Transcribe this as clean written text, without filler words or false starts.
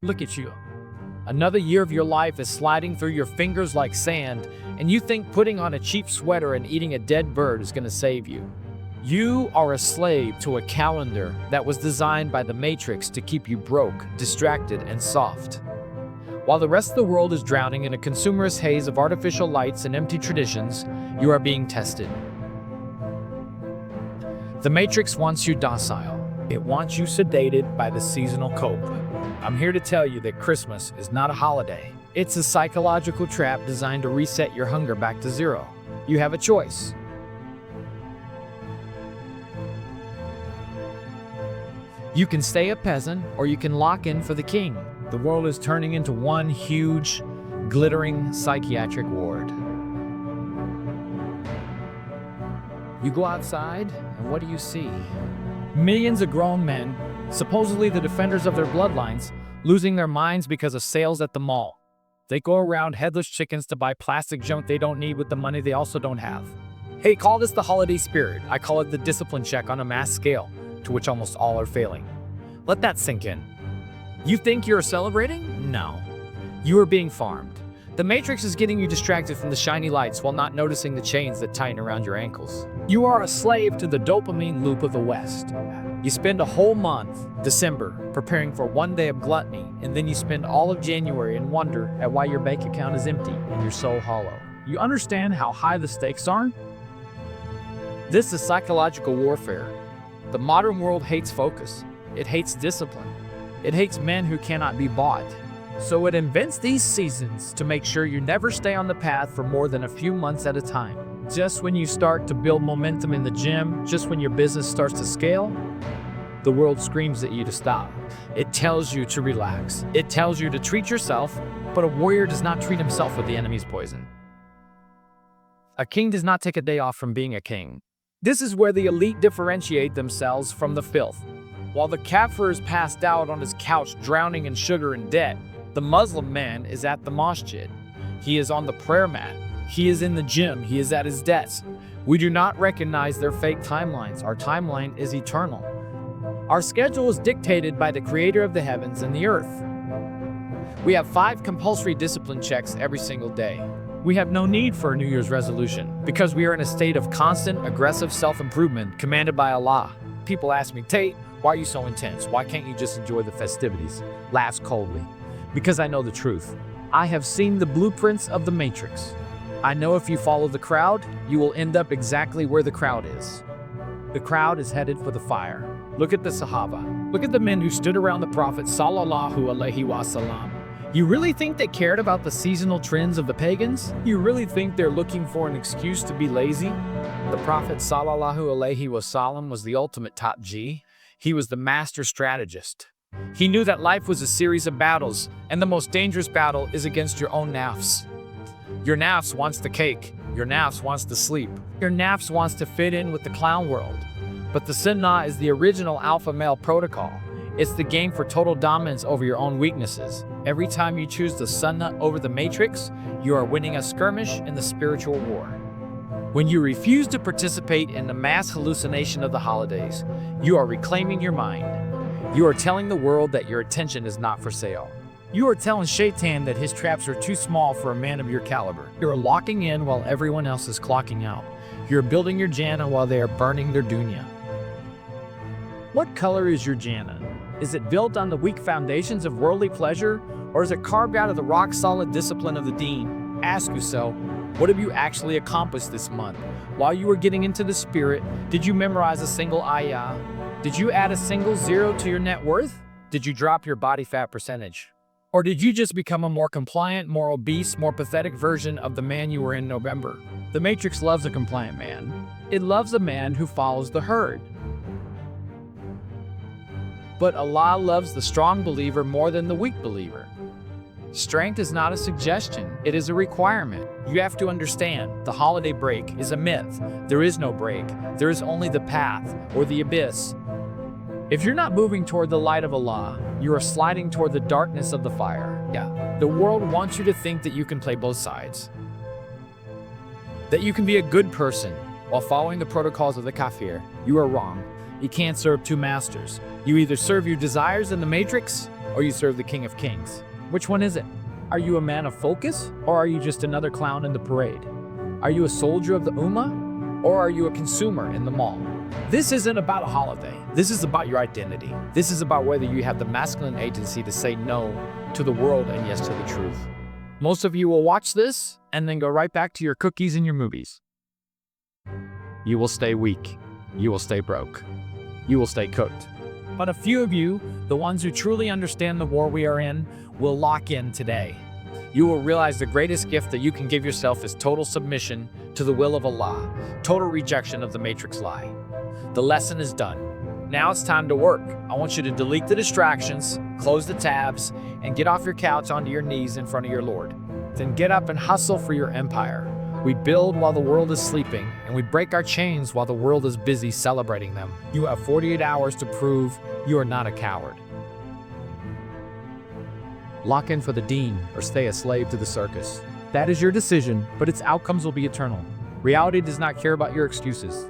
Look at you. Another year of your life is sliding through your fingers like sand, and you think putting on a cheap sweater and eating a dead bird is going to save you. You are a slave to a calendar that was designed by the Matrix to keep you broke, distracted, and soft. While the rest of the world is drowning in a consumerist haze of artificial lights and empty traditions, you are being tested. The Matrix wants you docile. It wants you sedated by the seasonal cope. I'm here to tell you that Christmas is not a holiday. It's a psychological trap designed to reset your hunger back to zero. You have a choice. You can stay a peasant, or you can lock in for the king. The world is turning into one huge, glittering psychiatric ward. You go outside, and what do you see? Millions of grown men, supposedly the defenders of their bloodlines, losing their minds because of sales at the mall. They go around headless chickens to buy plastic junk they don't need with the money they also don't have. Hey, call this the holiday spirit. I call it the discipline check on a mass scale, to which almost all are failing. Let that sink in. You think you're celebrating? No. You are being farmed. The Matrix is getting you distracted from the shiny lights while not noticing the chains that tighten around your ankles. You are a slave to the dopamine loop of the West. You spend a whole month, December, preparing for one day of gluttony, and then you spend all of January and wonder at why your bank account is empty and your soul hollow. You understand how high the stakes are? This is psychological warfare. The modern world hates focus. It hates discipline. It hates men who cannot be bought. So it invents these seasons to make sure you never stay on the path for more than a few months at a time. Just when you start to build momentum in the gym, just when your business starts to scale, the world screams at you to stop. It tells you to relax. It tells you to treat yourself, but a warrior does not treat himself with the enemy's poison. A king does not take a day off from being a king. This is where the elite differentiate themselves from the filth. While the kafir is passed out on his couch drowning in sugar and debt, the Muslim man is at the masjid. He is on the prayer mat. He is in the gym. He is at his desk. We do not recognize their fake timelines. Our timeline is eternal. Our schedule is dictated by the creator of the heavens and the earth. We have 5 compulsory discipline checks every single day. We have no need for a New Year's resolution because we are in a state of constant, aggressive self-improvement commanded by Allah. People ask me, Tate, why are you so intense? Why can't you just enjoy the festivities? Laughs coldly. Because I know the truth. I have seen the blueprints of the Matrix. I know if you follow the crowd, you will end up exactly where the crowd is. The crowd is headed for the fire. Look at the Sahaba. Look at the men who stood around the Prophet Sallallahu Alaihi Wasallam. You really think they cared about the seasonal trends of the pagans? You really think they're looking for an excuse to be lazy? The Prophet Sallallahu Alaihi Wasallam was the ultimate top G. He was the master strategist. He knew that life was a series of battles, and the most dangerous battle is against your own nafs. Your nafs wants the cake. Your nafs wants to sleep. Your nafs wants to fit in with the clown world. But the Sunnah is the original alpha male protocol. It's the game for total dominance over your own weaknesses. Every time you choose the Sunnah over the Matrix, you are winning a skirmish in the spiritual war. When you refuse to participate in the mass hallucination of the holidays, you are reclaiming your mind. You are telling the world that your attention is not for sale. You are telling Shaitan that his traps are too small for a man of your caliber. You are locking in while everyone else is clocking out. You are building your Jannah while they are burning their Dunya. What color is your Jannah? Is it built on the weak foundations of worldly pleasure, or is it carved out of the rock-solid discipline of the Deen? Ask yourself, what have you actually accomplished this month? While you were getting into the spirit, did you memorize a single ayah? Did you add a single zero to your net worth? Did you drop your body fat percentage? Or did you just become a more compliant, more obese, more pathetic version of the man you were in November? The Matrix loves a compliant man. It loves a man who follows the herd. But Allah loves the strong believer more than the weak believer. Strength is not a suggestion, it is a requirement. You have to understand, the holiday break is a myth. There is no break. There is only the path, or the abyss. If you're not moving toward the light of Allah, you are sliding toward the darkness of the fire. Yeah, the world wants you to think that you can play both sides. That you can be a good person while following the protocols of the kafir. You are wrong. You can't serve two masters. You either serve your desires in the Matrix, or you serve the King of Kings? Which one is it? Are you a man of focus, or are you just another clown in the parade? Are you a soldier of the Ummah, or are you a consumer in the mall? This isn't about a holiday. This is about your identity. This is about whether you have the masculine agency to say no to the world and yes to the truth. Most of you will watch this and then go right back to your cookies and your movies. You will stay weak. You will stay broke. You will stay cooked. But a few of you, the ones who truly understand the war we are in, will lock in today. You will realize the greatest gift that you can give yourself is total submission to the will of Allah, total rejection of the matrix lie. The lesson is done. Now it's time to work. I want you to delete the distractions, close the tabs, and get off your couch onto your knees in front of your Lord. Then get up and hustle for your empire. We build while the world is sleeping, and we break our chains while the world is busy celebrating them. You have 48 hours to prove you are not a coward. Lock in for the Deen or stay a slave to the circus. That is your decision, but its outcomes will be eternal. Reality does not care about your excuses.